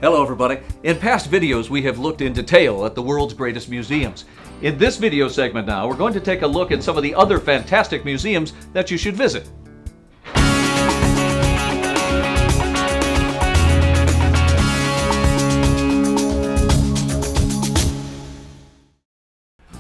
Hello everybody. In past videos we have looked in detail at the world's greatest museums. In this video segment now we're going to take a look at some of the other fantastic museums that you should visit.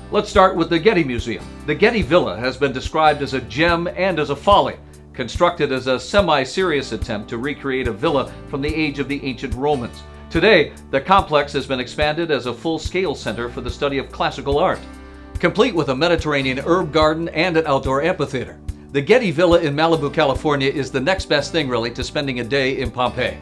Let's start with the Getty Museum. The Getty Villa has been described as a gem and as a folly, constructed as a semi-serious attempt to recreate a villa from the age of the ancient Romans. Today, the complex has been expanded as a full-scale center for the study of classical art, complete with a Mediterranean herb garden and an outdoor amphitheater. The Getty Villa in Malibu, California is the next best thing really to spending a day in Pompeii.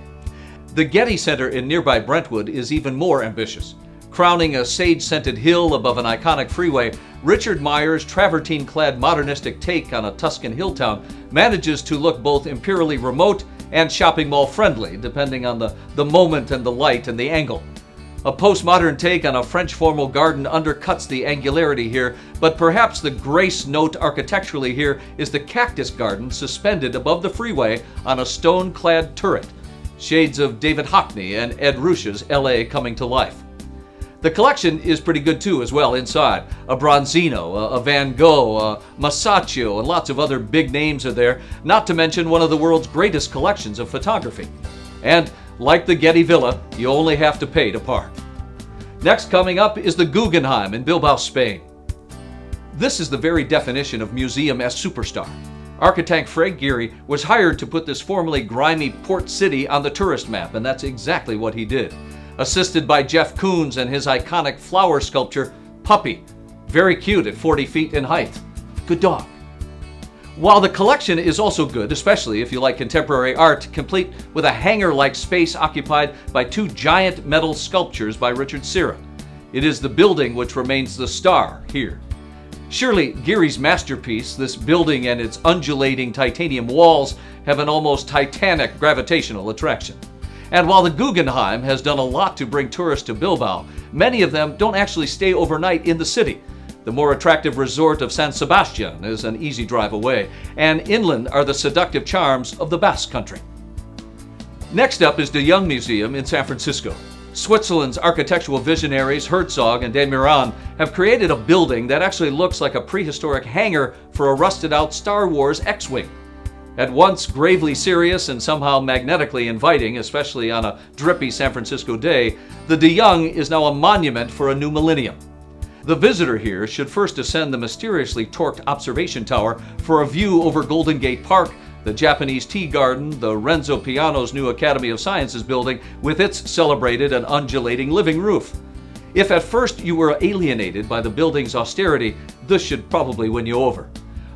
The Getty Center in nearby Brentwood is even more ambitious. Crowning a sage-scented hill above an iconic freeway, Richard Meyer's travertine-clad modernistic take on a Tuscan hill town manages to look both imperially remote and shopping mall friendly, depending on the moment and the light and the angle. A postmodern take on a French formal garden undercuts the angularity here, but perhaps the grace note architecturally here is the cactus garden suspended above the freeway on a stone-clad turret. Shades of David Hockney and Ed Ruscha's LA coming to life. The collection is pretty good too as well inside. A Bronzino, a Van Gogh, a Masaccio, and lots of other big names are there, not to mention one of the world's greatest collections of photography. And like the Getty Villa, you only have to pay to park. Next coming up is the Guggenheim in Bilbao, Spain. This is the very definition of museum as superstar. Architect Frank Gehry was hired to put this formerly grimy port city on the tourist map, and that's exactly what he did. Assisted by Jeff Koons and his iconic flower sculpture, Puppy. Very cute at 40 feet in height. Good dog. While the collection is also good, especially if you like contemporary art, complete with a hangar-like space occupied by two giant metal sculptures by Richard Serra. It is the building which remains the star here. Surely Gehry's masterpiece, this building and its undulating titanium walls, have an almost titanic gravitational attraction. And while the Guggenheim has done a lot to bring tourists to Bilbao, many of them don't actually stay overnight in the city. The more attractive resort of San Sebastian is an easy drive away, and inland are the seductive charms of the Basque Country. Next up is De Young Museum in San Francisco. Switzerland's architectural visionaries Herzog and de Meuron have created a building that actually looks like a prehistoric hangar for a rusted-out Star Wars X-Wing. At once gravely serious and somehow magnetically inviting, especially on a drippy San Francisco day, the De Young is now a monument for a new millennium. The visitor here should first ascend the mysteriously torqued observation tower for a view over Golden Gate Park, the Japanese Tea Garden, the Renzo Piano's new Academy of Sciences building with its celebrated and undulating living roof. If at first you were alienated by the building's austerity, this should probably win you over.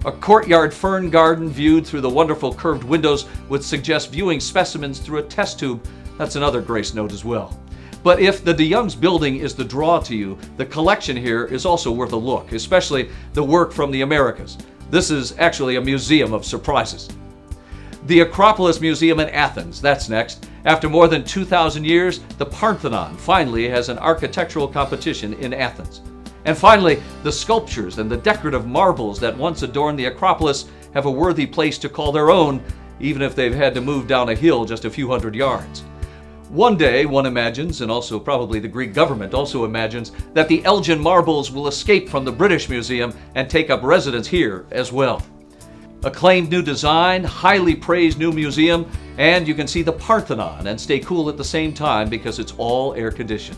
A courtyard fern garden viewed through the wonderful curved windows would suggest viewing specimens through a test tube. That's another grace note as well. But if the De Young's building is the draw to you, the collection here is also worth a look, especially the work from the Americas. This is actually a museum of surprises. The Acropolis Museum in Athens, that's next. After more than 2,000 years, the Parthenon finally has an architectural competition in Athens. And finally, the sculptures and the decorative marbles that once adorned the Acropolis have a worthy place to call their own, even if they've had to move down a hill just a few hundred yards. One day, one imagines, and also probably the Greek government also imagines, that the Elgin marbles will escape from the British Museum and take up residence here as well. Acclaimed new design, highly praised new museum, and you can see the Parthenon and stay cool at the same time because it's all air-conditioned.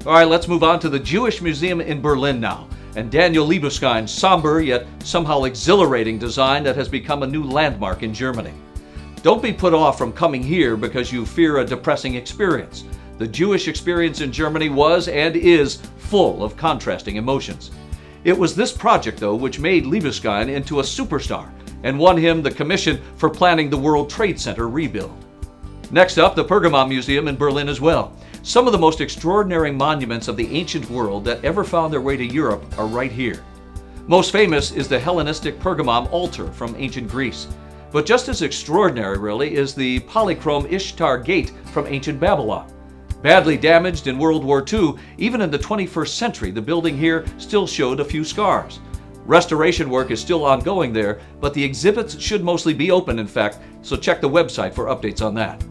All right, let's move on to the Jewish Museum in Berlin now, and Daniel Libeskind's somber yet somehow exhilarating design that has become a new landmark in Germany. Don't be put off from coming here because you fear a depressing experience. The Jewish experience in Germany was and is full of contrasting emotions. It was this project, though, which made Libeskind into a superstar and won him the commission for planning the World Trade Center rebuild. Next up, the Pergamon Museum in Berlin as well. Some of the most extraordinary monuments of the ancient world that ever found their way to Europe are right here. Most famous is the Hellenistic Pergamon altar from ancient Greece. But just as extraordinary, really, is the polychrome Ishtar Gate from ancient Babylon. Badly damaged in World War II, even in the 21st century, the building here still showed a few scars. Restoration work is still ongoing there, but the exhibits should mostly be open, in fact, so check the website for updates on that.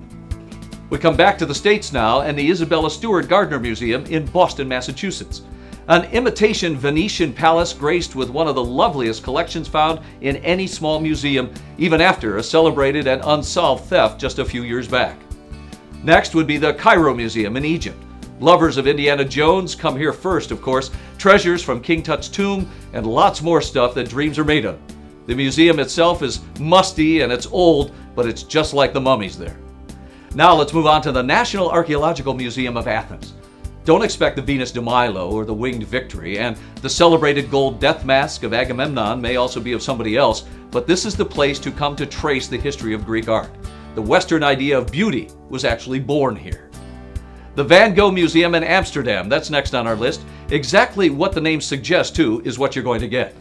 We come back to the States now and the Isabella Stewart Gardner Museum in Boston, Massachusetts. An imitation Venetian palace graced with one of the loveliest collections found in any small museum, even after a celebrated and unsolved theft just a few years back. Next would be the Cairo Museum in Egypt. Lovers of Indiana Jones come here first, of course. Treasures from King Tut's tomb and lots more stuff that dreams are made of. The museum itself is musty and it's old, but it's just like the mummies there. Now let's move on to the National Archaeological Museum of Athens. Don't expect the Venus de Milo or the Winged Victory, and the celebrated gold death mask of Agamemnon may also be of somebody else, but this is the place to come to trace the history of Greek art. The Western idea of beauty was actually born here. The Van Gogh Museum in Amsterdam, that's next on our list. Exactly what the name suggests, too, is what you're going to get.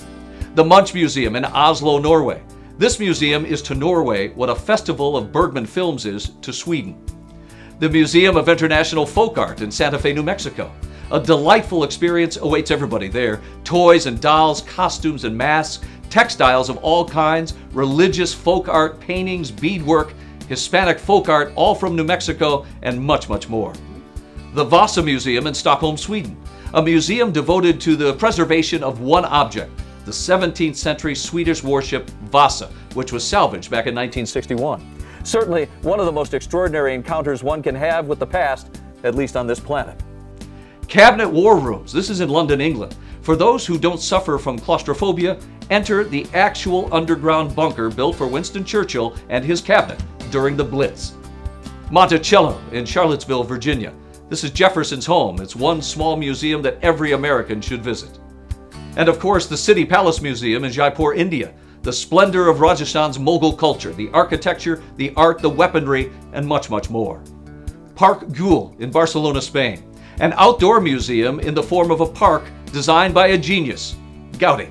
The Munch Museum in Oslo, Norway. This museum is to Norway what a festival of Bergman films is to Sweden. The Museum of International Folk Art in Santa Fe, New Mexico. A delightful experience awaits everybody there. Toys and dolls, costumes and masks, textiles of all kinds, religious folk art, paintings, beadwork, Hispanic folk art, all from New Mexico, and much, much more. The Vasa Museum in Stockholm, Sweden. A museum devoted to the preservation of one object, the 17th century Swedish warship Vasa, which was salvaged back in 1961. Certainly one of the most extraordinary encounters one can have with the past, at least on this planet. Cabinet War Rooms. This is in London, England. For those who don't suffer from claustrophobia, enter the actual underground bunker built for Winston Churchill and his cabinet during the Blitz. Monticello in Charlottesville, Virginia. This is Jefferson's home. It's one small museum that every American should visit. And of course, the City Palace Museum in Jaipur, India. The splendor of Rajasthan's Mughal culture, the architecture, the art, the weaponry, and much, much more. Parc Güell in Barcelona, Spain. An outdoor museum in the form of a park designed by a genius, Gaudi.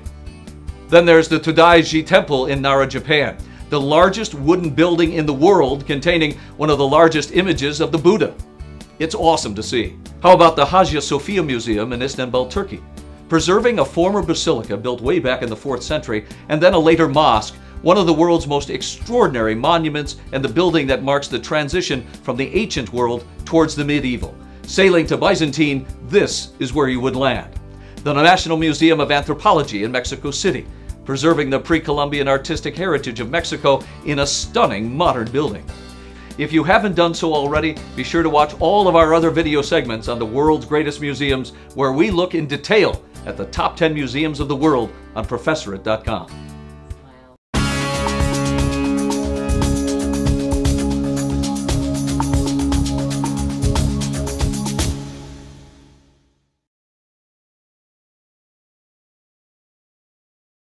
Then there's the Todaiji Temple in Nara, Japan. The largest wooden building in the world containing one of the largest images of the Buddha. It's awesome to see. How about the Hagia Sophia Museum in Istanbul, Turkey? Preserving a former basilica built way back in the 4th century and then a later mosque, one of the world's most extraordinary monuments and the building that marks the transition from the ancient world towards the medieval. Sailing to Byzantine, this is where you would land. The National Museum of Anthropology in Mexico City, preserving the pre-Columbian artistic heritage of Mexico in a stunning modern building. If you haven't done so already, be sure to watch all of our other video segments on the world's greatest museums, where we look in detail at the top 10 museums of the world on Professorate.com.